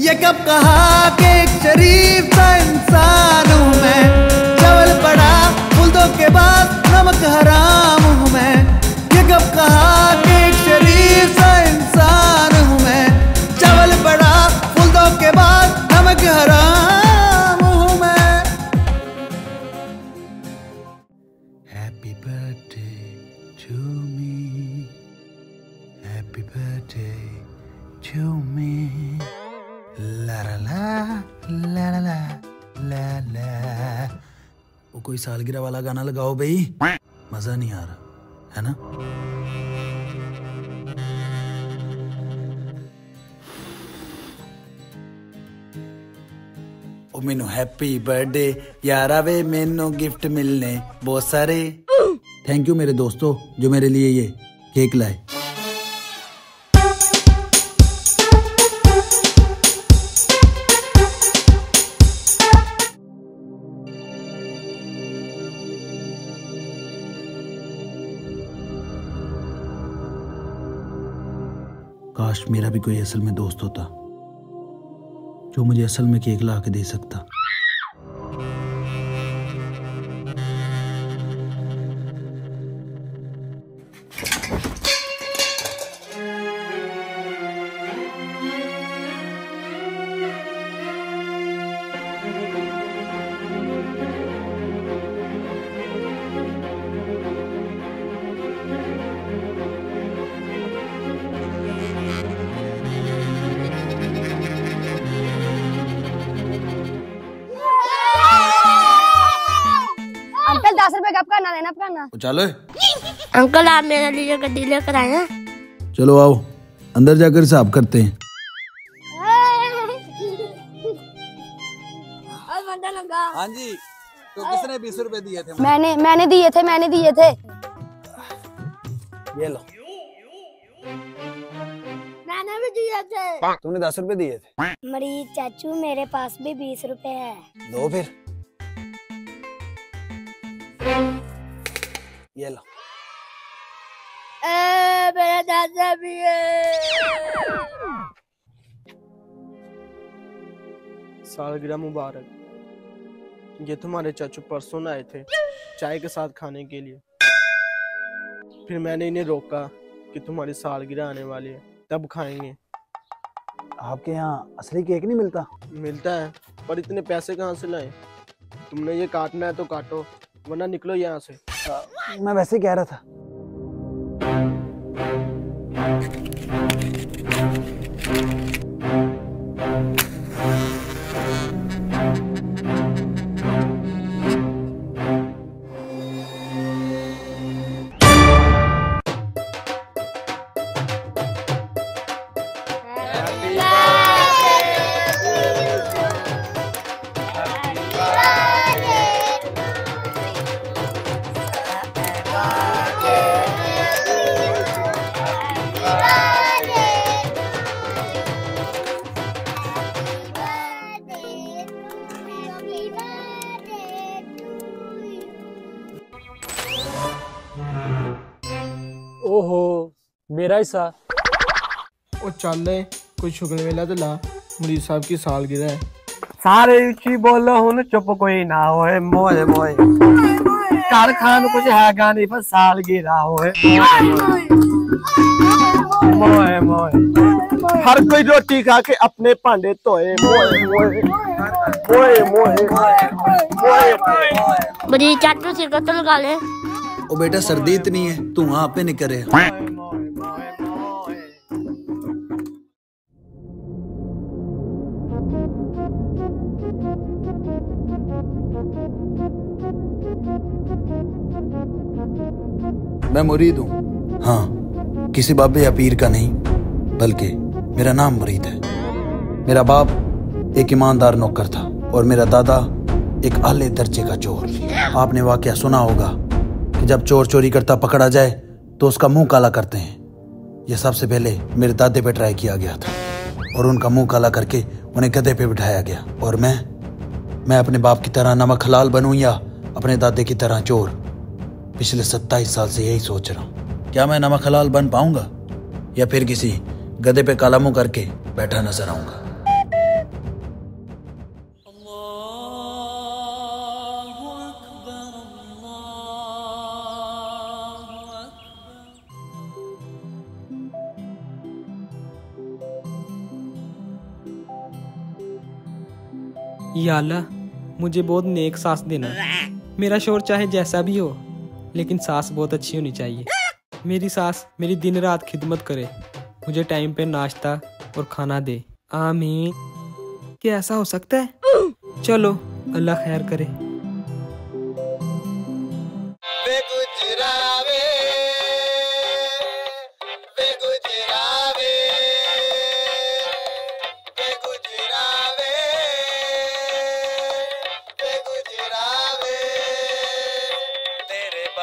ये कब कहा कि एक शरीफ सा इंसान हूँ मैं, चावल पड़ा फूलों के बाद नमक हराम हूँ मैं। ये कब कहा कि एक शरीफ सा इंसान हूँ मैं, चावल पड़ा फूलों के बाद नमक हराम हूँ मैं। Happy birthday to me, happy birthday to me, ला ला ला ला ला ला ला। वो कोई सालगिरह वाला गाना लगाओ भाई, मजा नहीं आ रहा है ना। ओ मैनू हैप्पी बर्थडे यारा वे, मैनू गिफ्ट मिलने बहुत सारे। थैंक यू मेरे दोस्तों जो मेरे लिए ये केक लाए। काश मेरा भी कोई असल में दोस्त होता जो मुझे असल में केक ला के दे सकता। अंकल 10 रुपए कब करना देना करना। चलो अंकल आप मेरे लिए गड्डी लेकर आए हैं। चलो आओ अंदर जाकर हिसाब करते हैं। हाँ जी, तो किसने 20 रुपए दिए थे? मैंने दिए थे। ये लो। मैंने भी दिए थे। तुमने 10 रुपए दिए थे। मरीज चाचू मेरे पास भी 20 रुपए है। दो फिर। ये लो। मेरे दादा भी है। सालगिरह मुबारक। ये तुम्हारे चाचू परसों आए थे चाय के साथ खाने के लिए। फिर मैंने इन्हें रोका कि तुम्हारी सालगिरह आने वाली है, तब खाएंगे। आपके यहाँ असली केक नहीं मिलता? मिलता है, पर इतने पैसे कहाँ से लाए? तुमने ये काटना है तो काटो, वरना निकलो यहाँ से। मैं वैसे ही कह रहा था। ओहो मेरा हिस्सा। ओ चल कोई शुक्र वेला तो ला, मरीज साहब की सालगिरह है। सारे उची बोलो हुन चुप कोई ना होए, मोए मोए घर खान कुछ है गानी पर सालगिरह होए। मोए मोए हर कोई रोटी खा के अपने भांडे धोए। मोए मोए मोए मोए मोए। मरीज चाचू सिर को तो लगा ले। ओ बेटा सर्दी इतनी है, तू वहां पे नहीं करे। मैं मुरीद हूँ, हाँ किसी बाबे या पीर का नहीं, बल्कि मेरा नाम मुरीद है। मेरा बाप एक ईमानदार नौकर था और मेरा दादा एक आले दर्जे का चोर। आपने वाकया सुना होगा कि जब चोर चोरी करता पकड़ा जाए तो उसका मुंह काला करते हैं। यह सबसे पहले मेरे दादे पे ट्राई किया गया था और उनका मुंह काला करके उन्हें गधे पे बिठाया गया। और मैं अपने बाप की तरह नमक हलाल बनूं या अपने दादे की तरह चोर? पिछले 27 साल से यही सोच रहा हूँ। क्या मैं नमक हलाल बन पाऊंगा या फिर किसी गधे पे काला मुंह करके बैठा नजर आऊंगा? या अल्लाह, मुझे बहुत नेक सास देना। मेरा शोहर चाहे जैसा भी हो, लेकिन सास बहुत अच्छी होनी चाहिए। मेरी सास मेरी दिन रात खिदमत करे, मुझे टाइम पे नाश्ता और खाना दे। आमीन। क्या ऐसा हो सकता है? चलो, अल्लाह खैर करे।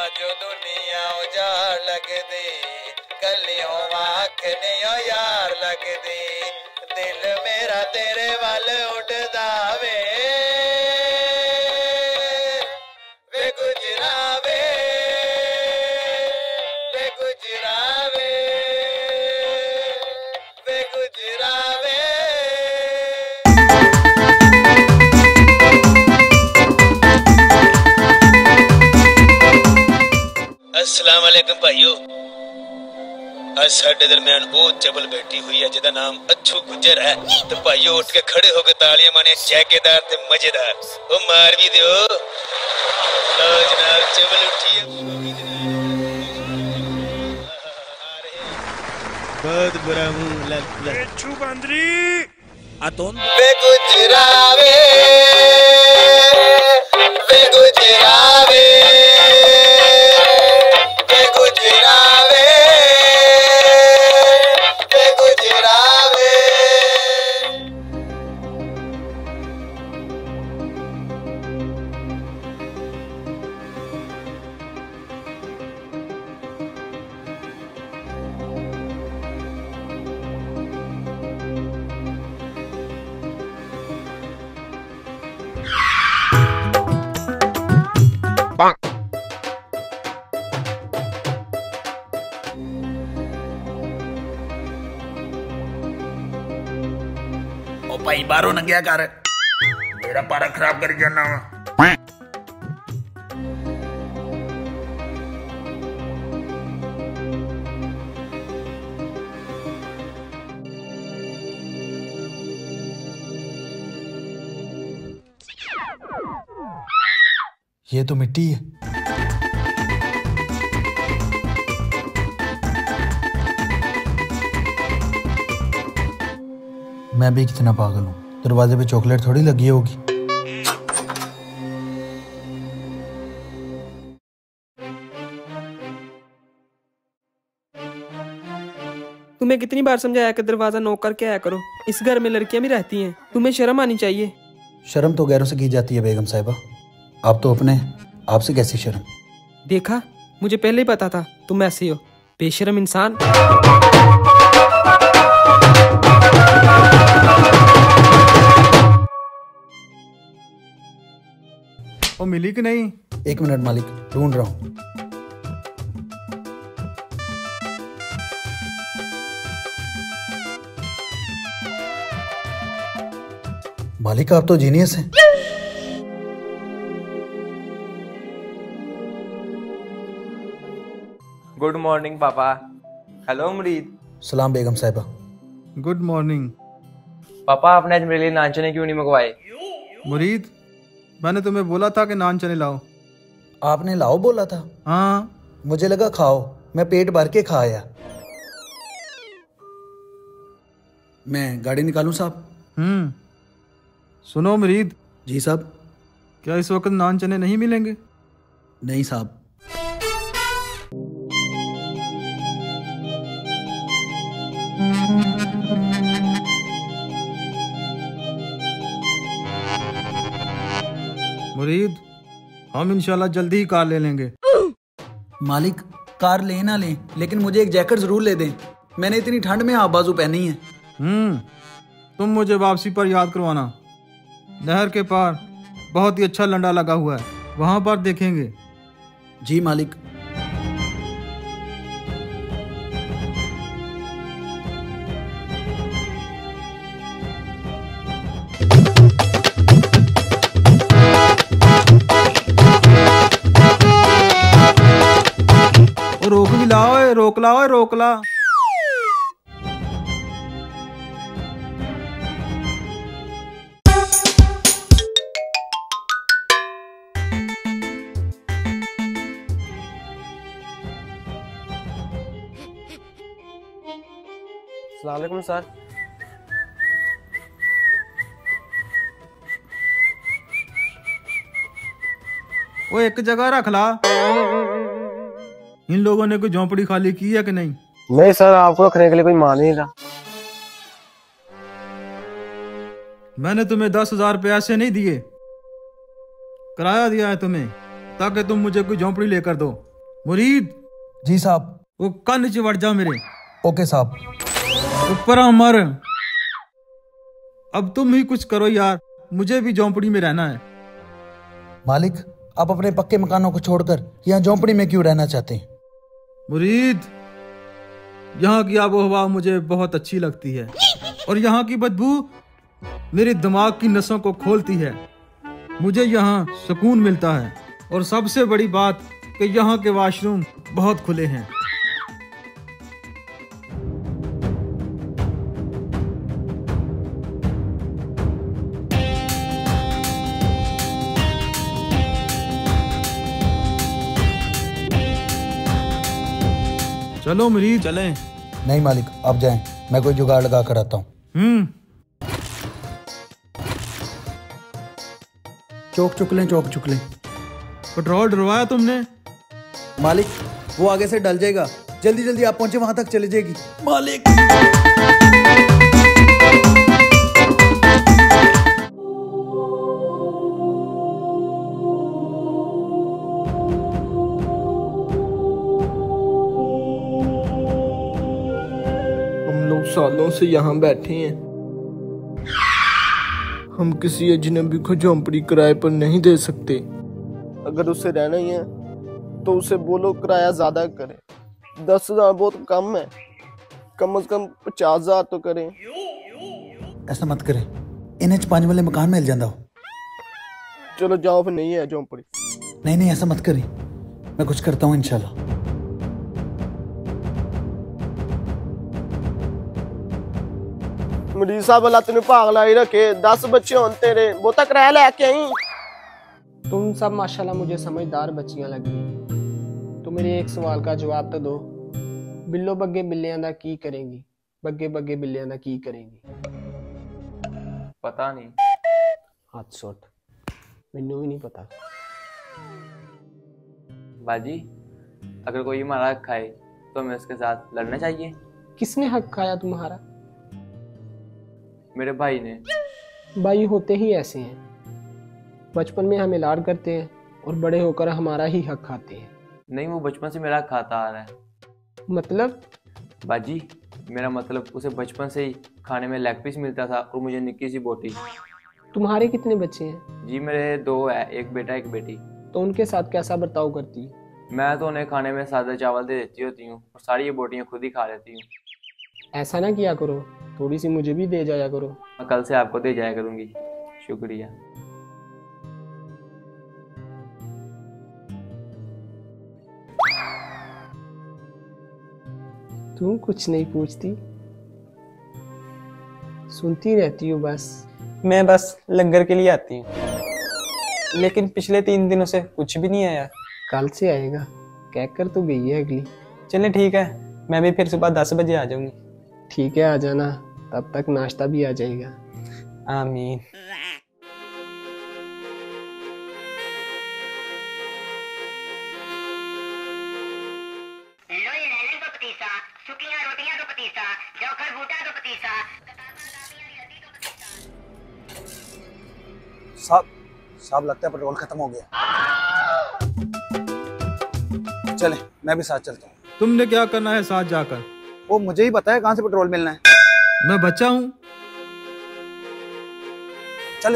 जो दुनिया उजाड़ लग दी, गलियों आखने यार लग दी, दिल मेरा तेरे वाल उड़दा वे गुजरा वे गुजरा वे गुजरा वे। अस्सलाम वालेकुम भाइयों, आज साडे दरम्यान बहुत चबल बैठी हुई है जिदा नाम अच्छू गुजर है। तो भाइयों उठ के खड़े होकर तालियां माने, जायकेदार ते मजेदार। ओ मार भी दियो। लो जनाब, चबल उठी है। बहुत बुरा मुंह लग अच्छू बंदरी अतोन गुजरावे गुजरावे भाई बारो नंगिया कर, मेरा पारा खराब कर जाना वा। ये तो मिट्टी है। मैं भी कितना पागल हूँ, दरवाजे पे चॉकलेट थोड़ी लगी होगी। तुम्हें कितनी बार समझाया कि दरवाजा नॉक करके आया करो। इस घर में लड़कियां भी रहती हैं, तुम्हें शर्म आनी चाहिए। शर्म तो गैरों से की जाती है बेगम साहिबा, आप तो अपने आपसे कैसी शर्म। देखा, मुझे पहले ही पता था तुम ऐसे हो, बेशर्म इंसान। वो मिली कि नहीं? एक मिनट मालिक, ढूंढ रहा हूँ। मालिक आप तो जीनियस हैं। गुड मॉर्निंग पापा। हेलो मुरीद। सलाम बेगम साहिबा। Good morning. पापा आपने आज मेरे लिए नान चने क्यों नहीं मंगवाए? मुरीद, मैंने तुम्हें बोला था कि नान चने लाओ। आपने लाओ बोला था? हाँ। मुझे लगा खाओ, मैं पेट भर के खा आया। मैं गाड़ी निकालूं साहब? सुनो मुरीद। जी साहब। क्या इस वक्त नान चने नहीं मिलेंगे? नहीं साहब। मुरीद, हम इंशाल्लाह जल्दी ही कार ले लेंगे। मालिक कार ले ना लें, लेकिन मुझे एक जैकेट जरूर ले दें। मैंने इतनी ठंड में हाफ बाजू पहनी है। तुम मुझे वापसी पर याद करवाना। नहर के पार बहुत ही अच्छा लंडा लगा हुआ है, वहां पर देखेंगे। जी मालिक। रोक भी लाओ, रोक लाओ, रोक ला। अस्सलाम वालेकुम सर। वो एक जगह रख ला। इन लोगों ने कोई झोंपड़ी खाली की है कि नहीं? नहीं सर, आपको रखने के लिए कोई मान नहीं रहा। मैंने तुम्हें 10,000 रुपये ऐसे नहीं दिए, किराया दिया है तुम्हें ताकि तुम मुझे कोई झोंपड़ी लेकर दो। मुरीद, जी साहब। वो कान नीचे बढ़ जा मेरे। ओके साहब। ऊपर मर। अब तुम ही कुछ करो यार, मुझे भी झोंपड़ी में रहना है। मालिक, आप अपने पक्के मकानों को छोड़कर यहाँ झोंपड़ी में क्यों रहना चाहते हैं? मुरीद, यहाँ की आबो हवा मुझे बहुत अच्छी लगती है और यहाँ की बदबू मेरे दिमाग की नसों को खोलती है। मुझे यहाँ सुकून मिलता है और सबसे बड़ी बात कि यहाँ के वॉशरूम बहुत खुले हैं। चलो मुरीद, चलें। नहीं मालिक, आप जाएं, मैं कोई जुगाड़ लगा कर आता हूँ। चौक चुक लें। पेट्रोल डलवाया तुमने? मालिक, वो आगे से डल जाएगा, जल्दी जल्दी आप पहुंचे वहां तक चली जाएगी। मालिक, हम लोग सालों से यहाँ बैठे हैं, हम किसी अजनबी को झोंपड़ी किराए पर नहीं दे सकते। अगर उसे रहना ही है तो उसे बोलो किराया ज्यादा करे। 10,000 बहुत कम है, कम से कम 50,000 तो करें। ऐसा मत करें, NH 5 वाले मकान में मिल जाता हो। चलो जाओ, फिर नहीं है झोंपड़ी। नहीं, ऐसा मत करें, मैं कुछ करता हूँ इंशाल्लाह। मुरीद साहब, अल्लाह तूने पागल ही रखे। 10 बच्चे हों तेरे, वो तक रह लेके आई। तुम सब माशाल्लाह मुझे समझदार बच्चियां लग रही। तो मेरे एक सवाल का जवाब तो दो। बिल्लो बग्गे बिल्लियां दा की करेंगी? बग्गे बग्गे बिल्लियां दा की करेंगी? पता नहीं। हाथ सोट, मैनू भी नहीं पता। बाजी, अगर कोई हमारा हक खाए तो हमें उसके साथ लड़ना चाहिए। किसने हक खाया तुम्हारा? मेरे भाई ने। भाई होते ही ऐसे हैं, बचपन में हमें लाड करते हैं और बड़े होकर हमारा ही हक खाते हैं। नहीं, वो बचपन से मेरा खाता आ रहा है। मतलब? बाजी, मेरा मतलब उसे बचपन से ही खाने में लेग पीस मिलता था और मुझे निक्की सी बोटी। तुम्हारे कितने बच्चे हैं? जी मेरे 2 है, एक बेटा एक बेटी। तो उनके साथ कैसा बर्ताव करती है? मैं तो उन्हें खाने में सादा चावल दे देती होती हूँ और सारी ये बोटियाँ खुद ही खा लेती हूँ। ऐसा ना किया करो, थोड़ी सी मुझे भी दे जाया करो। मैं कल से आपको दे जाया करूँगी। शुक्रिया। तुम कुछ नहीं पूछती, सुनती रहती हो बस। मैं बस लंगर के लिए आती हूँ, लेकिन पिछले 3 दिनों से कुछ भी नहीं आया। कल से आएगा कहकर तो गई है अगली। चले ठीक है, मैं भी फिर सुबह 10 बजे आ जाऊंगी। ठीक है, आ जाना, तब तक नाश्ता भी आ जाएगा। आमीन। साहब लगता है पेट्रोल खत्म हो गया। चले, मैं भी साथ चलता हूँ। तुमने क्या करना है साथ जाकर? वो मुझे ही पता है कहाँ से पेट्रोल मिलना है। मैं बच्चा हूँ। चल।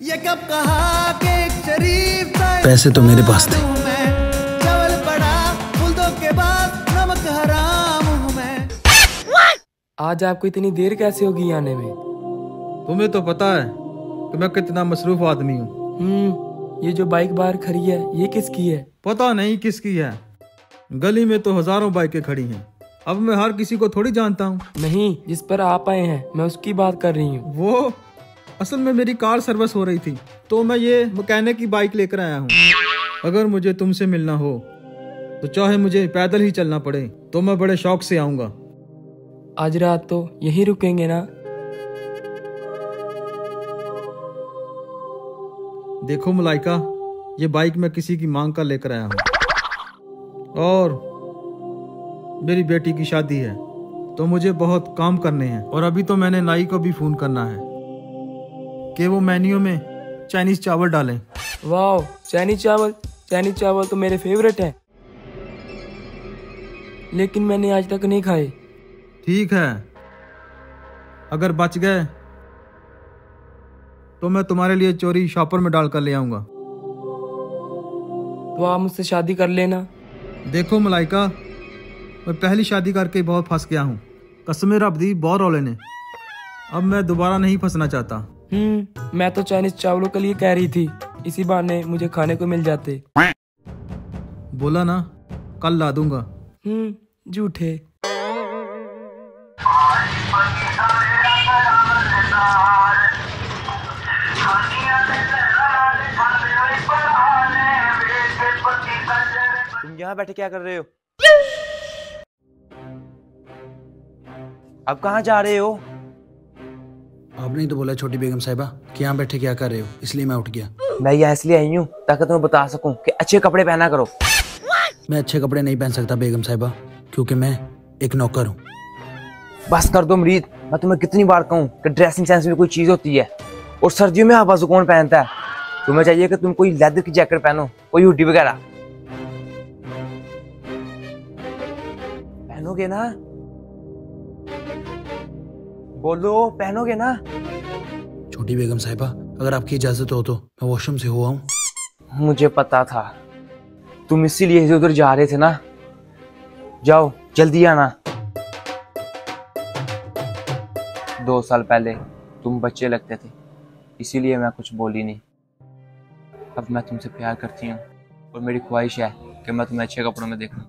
ये कब कहा कि एक शरीफ पैसे तो मेरे पास थे। चावल पड़ा फूलों के बाद नमक हराम हूं मैं। आज आपको इतनी देर कैसे होगी आने में? तुम्हें तो पता है कि मैं कितना मसरूफ आदमी हूँ। ये जो बाइक बाहर खड़ी है, ये किसकी है? पता नहीं किसकी है। गली में तो हजारों बाइकें खड़ी हैं। अब मैं हर किसी को थोड़ी जानता हूँ। नहीं, जिस पर आप आए हैं मैं उसकी बात कर रही हूँ। असल में मेरी कार सर्विस हो रही थी तो मैं ये मैकेनिक की बाइक लेकर आया हूँ। अगर मुझे तुमसे मिलना हो तो चाहे मुझे पैदल ही चलना पड़े तो मैं बड़े शौक से आऊंगा। आज रात तो यहीं रुकेंगे ना? देखो मलाइका, ये बाइक मैं किसी की मांग कर लेकर आया हूँ और मेरी बेटी की शादी है तो मुझे बहुत काम करने हैं। और अभी तो मैंने नाई को भी फोन करना है कि वो मेन्यू में चाइनीज चावल डालें। वाह, चाइनीज चावल तो मेरे फेवरेट है, लेकिन मैंने आज तक नहीं खाए। ठीक है, अगर बच गए तो मैं तुम्हारे लिए चोरी शॉपर में डालकर ले आऊंगा। तो आप मुझसे शादी कर लेना। देखो मलाइका, मैं पहली शादी करके बहुत फंस गया हूँ। कसमें रब दी बहुत रौले ने, अब मैं दोबारा नहीं फंसना चाहता। मैं तो चाइनीज चावलों के लिए कह रही थी, इसी बहाने मुझे खाने को मिल जाते। बोला ना कल ला दूंगा। झूठे। तुम यहाँ बैठे क्या कर रहे हो? अब कहाँ जा रहे हो? आपने ही तो बोला छोटी बेगम साहिबा कि यहाँ बैठे क्या कर रहे हो, इसलिए मैं उठ गया। मैं यहाँ इसलिए आई हूँ ताकि तुम्हें बता सकूं कि अच्छे कपड़े पहना करो। मैं अच्छे कपड़े नहीं पहन सकता बेगम साहिबा, क्योंकि मैं एक नौकर हूँ। बस कर दो मरीद, मैं तुम्हें कितनी बार कहूँ कि ड्रेसिंग सेंस में कोई चीज होती है। और सर्दियों में बाजू कौन पहनता है? तुम्हें चाहिए कि तुम कोई लेदर की जैकेट पहनो, कोई हुडी वगैरह पहनोगे ना? बोलो, पहनोगे ना? छोटी बेगम साहिबा, अगर आपकी इजाजत हो तो मैं वॉशरूम से हुआ हूँ। मुझे पता था तुम इसीलिए इधर उधर जा रहे थे ना। जाओ जल्दी आना। 2 साल पहले तुम बच्चे लगते थे, इसीलिए मैं कुछ बोली नहीं। अब मैं तुमसे प्यार करती हूँ और मेरी ख्वाहिश है कि मैं तुम्हें अच्छे कपड़ों में देखूं।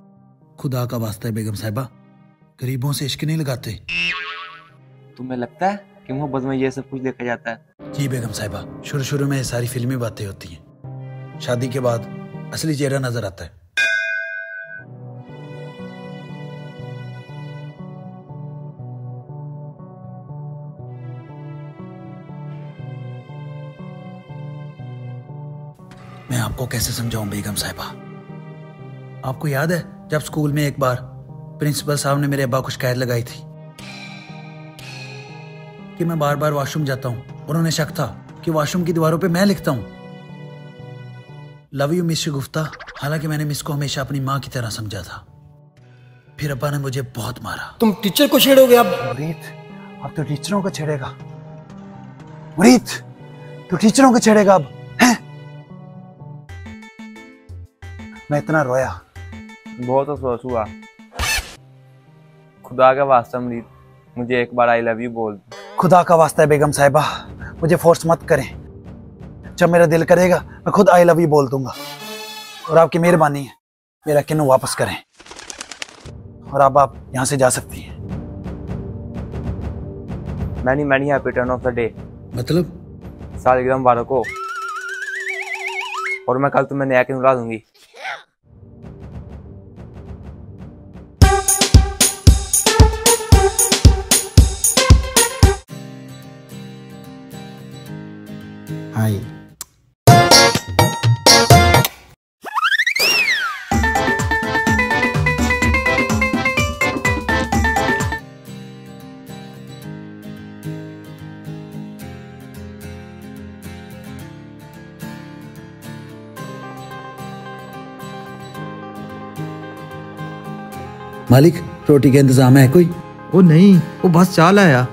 खुदा का वास्ता है बेगम साहिबा, गरीबों से इश्क नहीं लगाते। तुम्हें लगता है कि मोहब्बत में ये सब कुछ देखा जाता है? जी बेगम साहिबा, शुरू में ये सारी फिल्मी बातें होती हैं, शादी के बाद असली चेहरा नजर आता है। मैं आपको कैसे समझाऊं बेगम साहिबा? आपको याद है जब स्कूल में एक बार प्रिंसिपल साहब ने मेरे अब्बा को शिकायत लगाई थी कि मैं बार बार वॉशरूम जाता हूं, और उन्हें शक था कि वॉशरूम की दीवारों पे मैं लिखता हूं लव यू मिस गुफ्ता, हालांकि मैंने मिस को हमेशा अपनी माँ की तरह समझा था। फिर अब्बा ने मुझे बहुत मारा। तुम टीचर को छेड़ोगे अब? मुरीद, अब तो टीचरों को छेड़ेगा। मुरीद, तो टीचरों को छेड़ेगा अब, हैं? मैं इतना रोया, बहुत अफसोस हुआ। खुदा का वास्ता मरीद, मुझे एक बार आई लव यू बोल। खुदा का वास्ता है बेगम साहिबा, मुझे फोर्स मत करें। जब मेरा दिल करेगा मैं खुद आई लव यू बोल दूंगा। और आपकी मेहरबानी है, मेरा किन्नू वापस करें और अब आप यहाँ से जा सकती हैं। Many happy return of the day. मतलब? सालगिरह मुबारक हो। और मैं कल तुम्हें नया किन्नू ला दूंगी। हाय। मालिक, रोटी का इंतजाम है कोई? वो नहीं, वो बस चाल आया।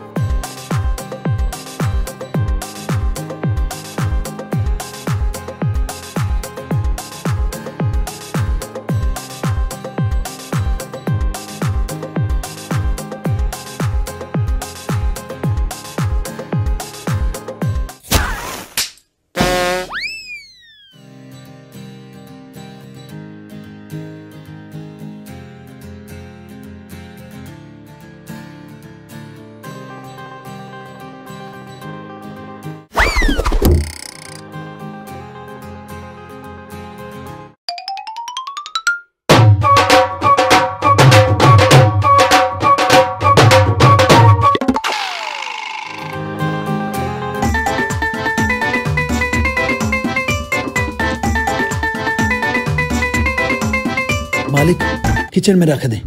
किचन में रख दें।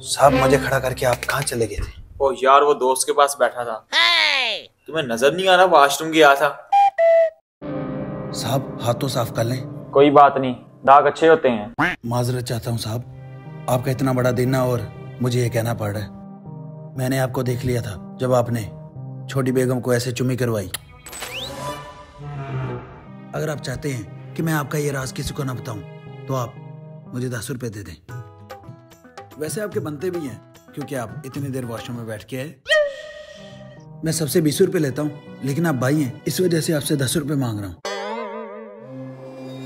साहब मुझे खड़ा करके आप कहाँ चले गए थे? ओ यार वो दोस्त के पास बैठा था। तुम्हें नजर नहीं आ रहा वॉशरूम गया था? साहब हाथ तो साफ कर लें। कोई बात नहीं, दाग अच्छे होते हैं। माजरत चाहता हूँ साहब, आपका इतना बड़ा दिन ना और मुझे ये कहना पड़ रहा है। मैंने आपको देख लिया था जब आपने छोटी बेगम को ऐसे चुम्मी करवाई। अगर आप चाहते हैं कि मैं आपका ये राज किसी को ना बताऊं तो आप मुझे 10 रुपए दे दें। वैसे आपके बनते भी हैं क्योंकि आप इतनी देर वॉशरूम में बैठ के आए। मैं सबसे 20 रुपए लेता हूँ, लेकिन आप भाई हैं इस वजह से आपसे 10 रुपए मांग रहा हूँ।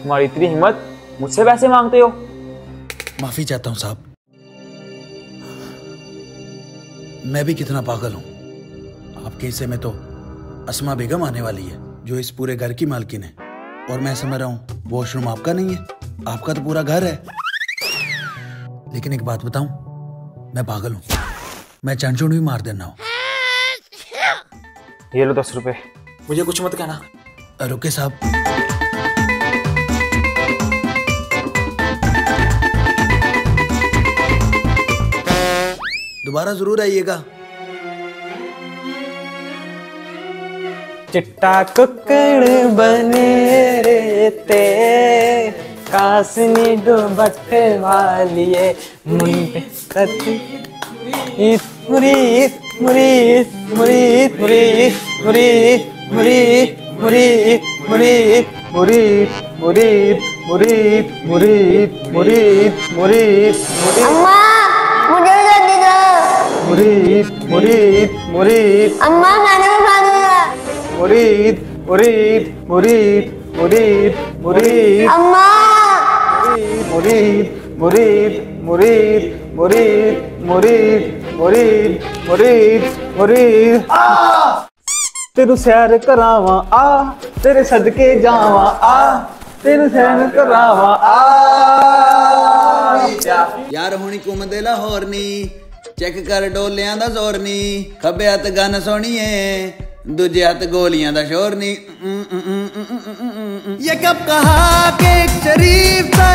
तुम्हारी इतनी हिम्मत, मुझसे पैसे मांगते हो? माफी चाहता हूँ साहब, मैं भी कितना पागल हूँ। आपके हिस्से में तो अस्मा बेगम आने वाली है जो इस पूरे घर की मालकिन है, और मैं समझ रहा हूँ वॉशरूम आपका नहीं है, आपका तो पूरा घर है। लेकिन एक बात बताऊं, मैं पागल हूँ, मैं चंचुड़ भी मार देना हूँ। ये लो 10 रुपए, मुझे कुछ मत कहना। रुके साहब, दोबारा जरूर आइएगा। चिट्टा कुकड़ बने रेते कासनी डुबट वालिए मुंडे कति मुरीद मुरीद मुरीद मुरीद मुरीद मुरीद मुरीद मुरीद मुरीद मुरीद मुरीद मुरीद मुरीद मुरीद अम्मा मुझे जल्दी दो। मुरीद मुरीद मुरीद अम्मा मैंने उठा दिया। मुरीद मुरीद मुरीद मुरीद मुरीद अम्मा मुरीद मुरीद मुरीद मुरीद मुरीद मुरीद मुरीद मुरीद तेरू सैर करावा आ, तेरे सदके जावा आ, तेरू सैर करावा आ। यार हुणी घूमदे लाहौर नी, चेक कर डोलियां दा जोर नी, खब्बे हत्थ गन सोहणीए दूजे हत्थ गोलियां दा शोर नी। ये कब कहा कि एक शरीफ सा